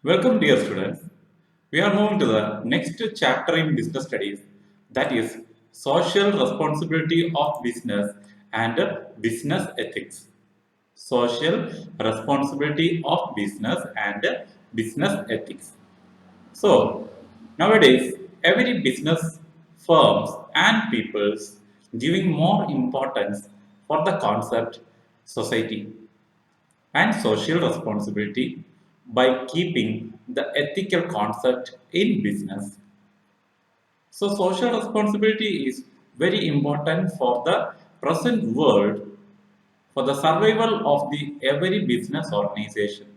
Welcome, dear students. We are moving to the next chapter in business studies, that is social responsibility of business and business ethics. Social responsibility of business and business ethics. So, nowadays, every business, firms, and peoples giving more importance for the concept society and social responsibility by keeping the ethical concept in business. So, social responsibility is very important for the present world for the survival of the every business organization.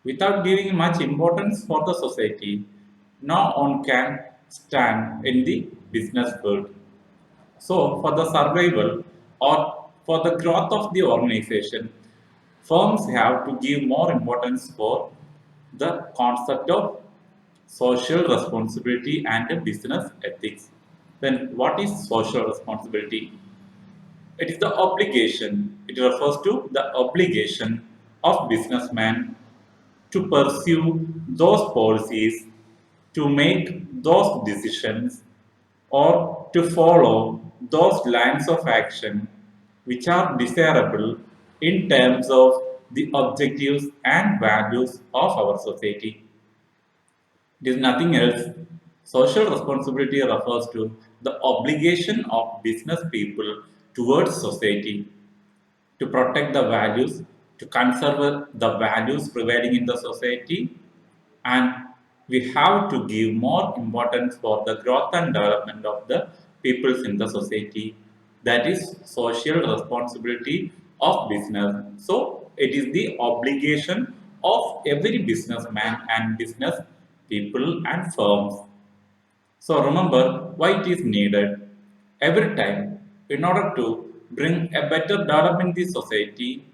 Without giving much importance for the society, no one can stand in the business world. So, for the survival or for the growth of the organization, firms have to give more importance for the concept of social responsibility and business ethics. Then, what is social responsibility? It is the obligation. It refers to the obligation of businessmen to pursue those policies, to make those decisions, or to follow those lines of action which are desirable in terms of the objectives and values of our society. It is nothing else. Social responsibility refers to the obligation of business people towards society to protect the values, to conserve the values prevailing in the society, and we have to give more importance for the growth and development of the peoples in the society. That is social responsibility of business. So it is the obligation of every businessman and business people and firms. So remember why it is needed every time in order to bring a better development in the society,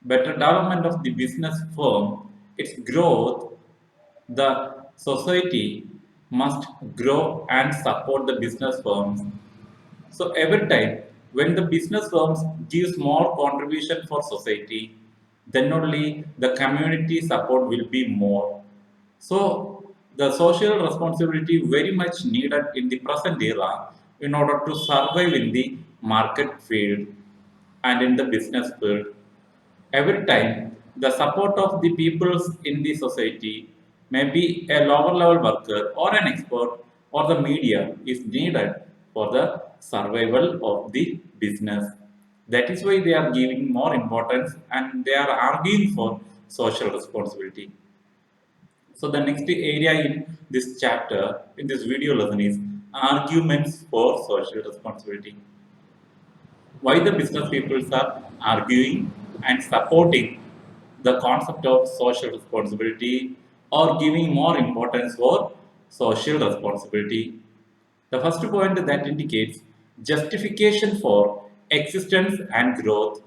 better development of the business firm, its growth, the society must grow and support the business firms. So every time when the business firms gives more contribution for society, then only the community support will be more. So the social responsibility very much needed in the present era in order to survive in the market field and in the business field. Every time the support of the peoples in the society, maybe a lower level worker or an expert or the media is needed for the survival of the business. That is why they are giving more importance and they are arguing for social responsibility. So the next area in this chapter, in this video lesson is arguments for social responsibility. Why the business people are arguing and supporting the concept of social responsibility or giving more importance for social responsibility. The first point that indicates justification for existence and growth.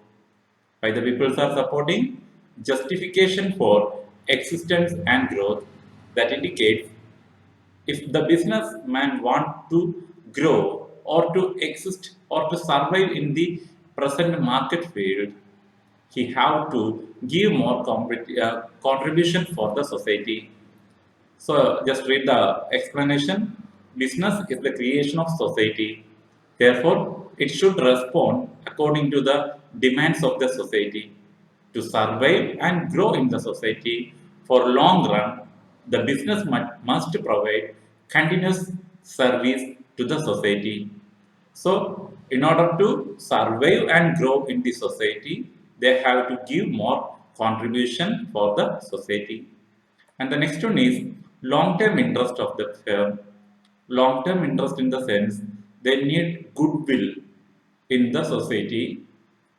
Why the people are supporting justification for existence and growth, that indicates if the businessman want to grow or to exist or to survive in the present market field, he have to give more contribution for the society. So just read the explanation. Business is the creation of society. Therefore, it should respond according to the demands of the society. To survive and grow in the society for long run, the business must provide continuous service to the society. So, in order to survive and grow in the society, they have to give more contribution for the society. And the next one is long-term interest of the firm. Long-term interest in the sense they need goodwill in the society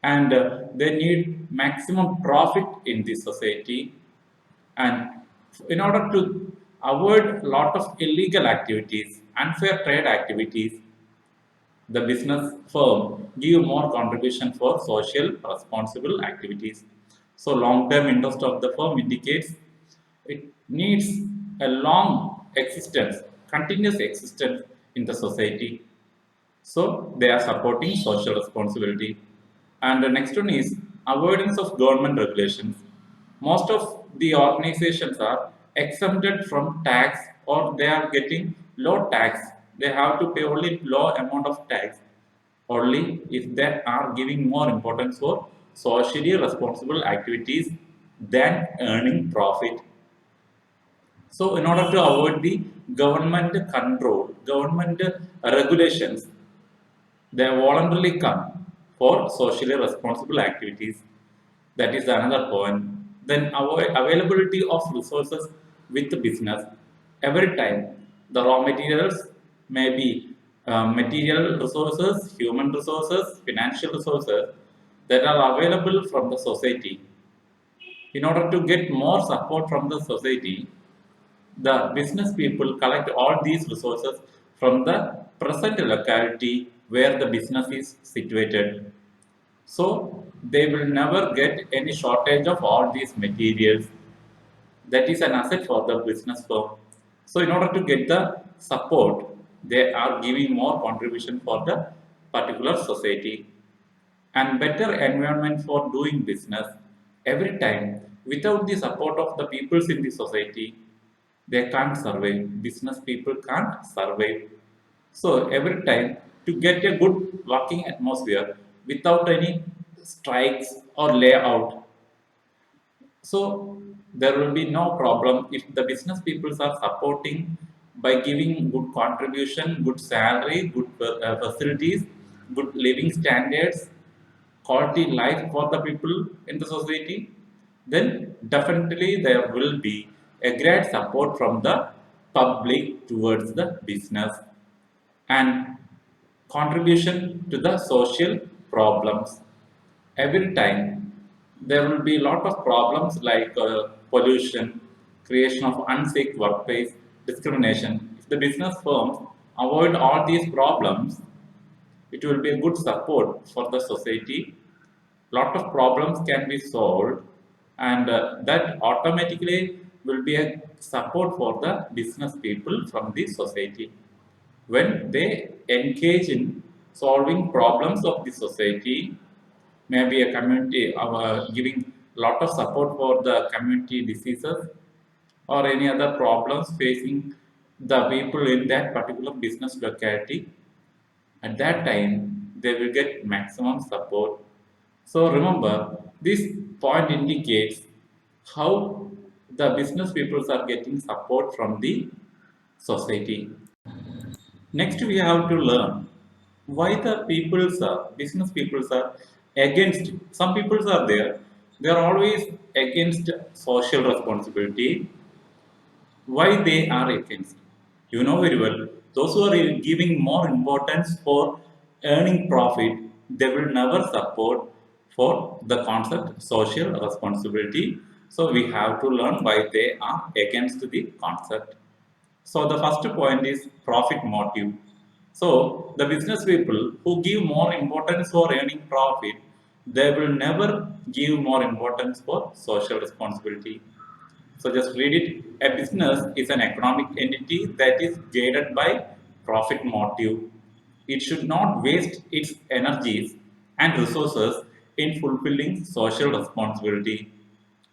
and they need maximum profit in the society, and in order to avoid a lot of illegal activities, unfair trade activities, the business firm give more contribution for social responsible activities. So long-term interest of the firm indicates it needs a long existence, continuous existence in the society. So they are supporting social responsibility. And the next one is avoidance of government regulations. Most of the organizations are exempted from tax, or they are getting low tax. They have to pay only low amount of tax only if they are giving more importance for socially responsible activities than earning profit. So, in order to avoid the government control, government regulations, they voluntarily come for socially responsible activities. That is another point. Then availability of resources with the business. Every time the raw materials may be material resources, human resources, financial resources that are available from the society. In order to get more support from the society, the business people collect all these resources from the present locality where the business is situated. So they will never get any shortage of all these materials. That is an asset for the business firm. So in order to get the support, they are giving more contribution for the particular society and better environment for doing business. Every time without the support of the peoples in the society, they can't survive. Business people can't survive. So every time to get a good working atmosphere without any strikes or layout, so there will be no problem if the business peoples are supporting by giving good contribution, good salary, good facilities, good living standards, quality life for the people in the society, then definitely there will be a great support from the public towards the business and contribution to the social problems. Every time there will be a lot of problems like pollution, creation of unsafe workplace, discrimination. If the business firms avoid all these problems, it will be a good support for the society. Lot of problems can be solved, and that automatically will be a support for the business people from the society. When they engage in solving problems of the society, maybe a community giving lot of support for the community diseases or any other problems facing the people in that particular business locality, at that time they will get maximum support. So remember, this point indicates how the business peoples are getting support from the society. Next, we have to learn why the peoples are business peoples are against. Some peoples are there; they are always against social responsibility. Why they are against? You know very well. Those who are giving more importance for earning profit, they will never support for the concept social responsibility. So we have to learn why they are against the concept. So the first point is profit motive. So the business people who give more importance for earning profit, they will never give more importance for social responsibility. So just read it. A business is an economic entity that is guided by profit motive. It should not waste its energies and resources in fulfilling social responsibility.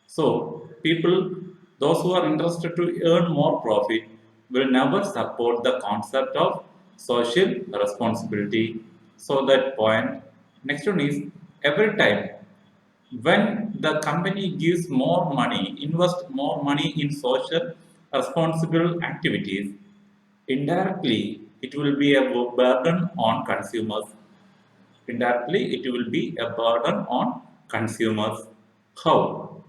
So, people, those who are interested to earn more profit, will never support the concept of social responsibility. So, that point. Next one is every time when the company gives more money, invest more money in social responsible activities, indirectly it will be a burden on consumers. Indirectly, it will be a burden on consumers. How?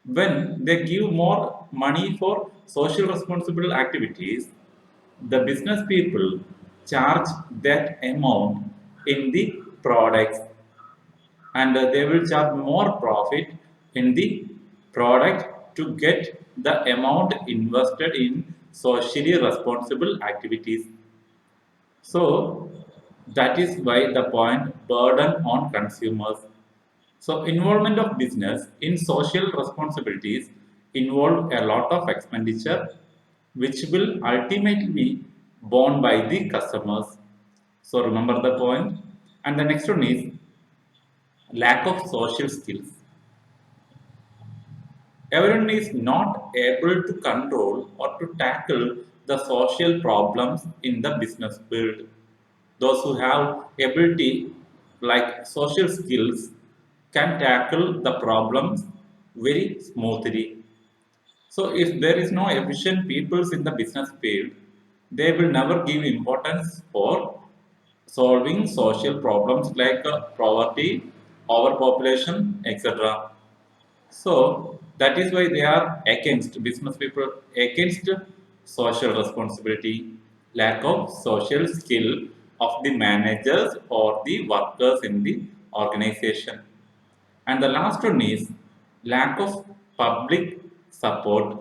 When they give more money for social responsible activities, the business people charge that amount in the products, and they will charge more profit in the product to get the amount invested in socially responsible activities. So that is why the point burden on consumers. So involvement of business in social responsibilities involve a lot of expenditure which will ultimately be borne by the customers. So remember the point. And the next one is lack of social skills. Everyone is not able to control or to tackle the social problems in the business world. Those who have ability like social skills can tackle the problems very smoothly. So if there is no efficient peoples in the business field, they will never give importance for solving social problems like poverty, overpopulation, etc. So that is why they are against business people, against social responsibility, lack of social skill of the managers or the workers in the organization. And the last one is lack of public support.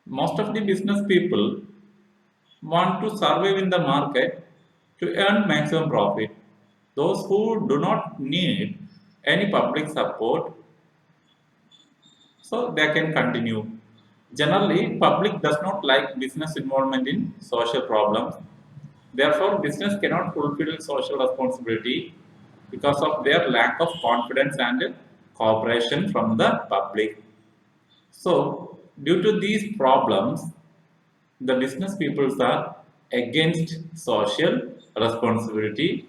Most of the business people want to survive in the market to earn maximum profit. Those who do not need any public support, so they can continue. Generally, public does not like business involvement in social problems. Therefore, business cannot fulfill social responsibility because of their lack of confidence and cooperation from the public. So, due to these problems, the business peoples are against social responsibility.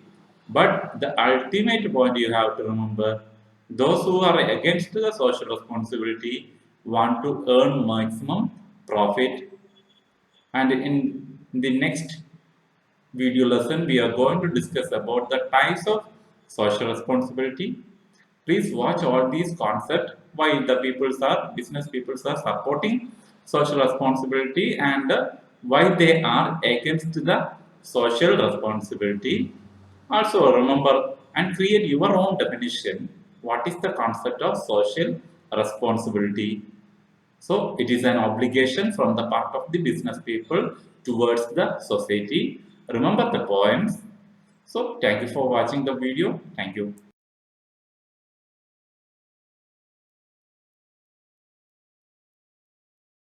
But the ultimate point you have to remember, those who are against the social responsibility want to earn maximum profit. And in the next video lesson, we are going to discuss about the types of social responsibility. Please watch all these concepts, why the peoples are, business peoples are supporting social responsibility and why they are against the social responsibility. Also remember and create your own definition. What is the concept of social responsibility? So it is an obligation from the part of the business people towards the society. Remember the points. So thank you for watching the video. Thank you.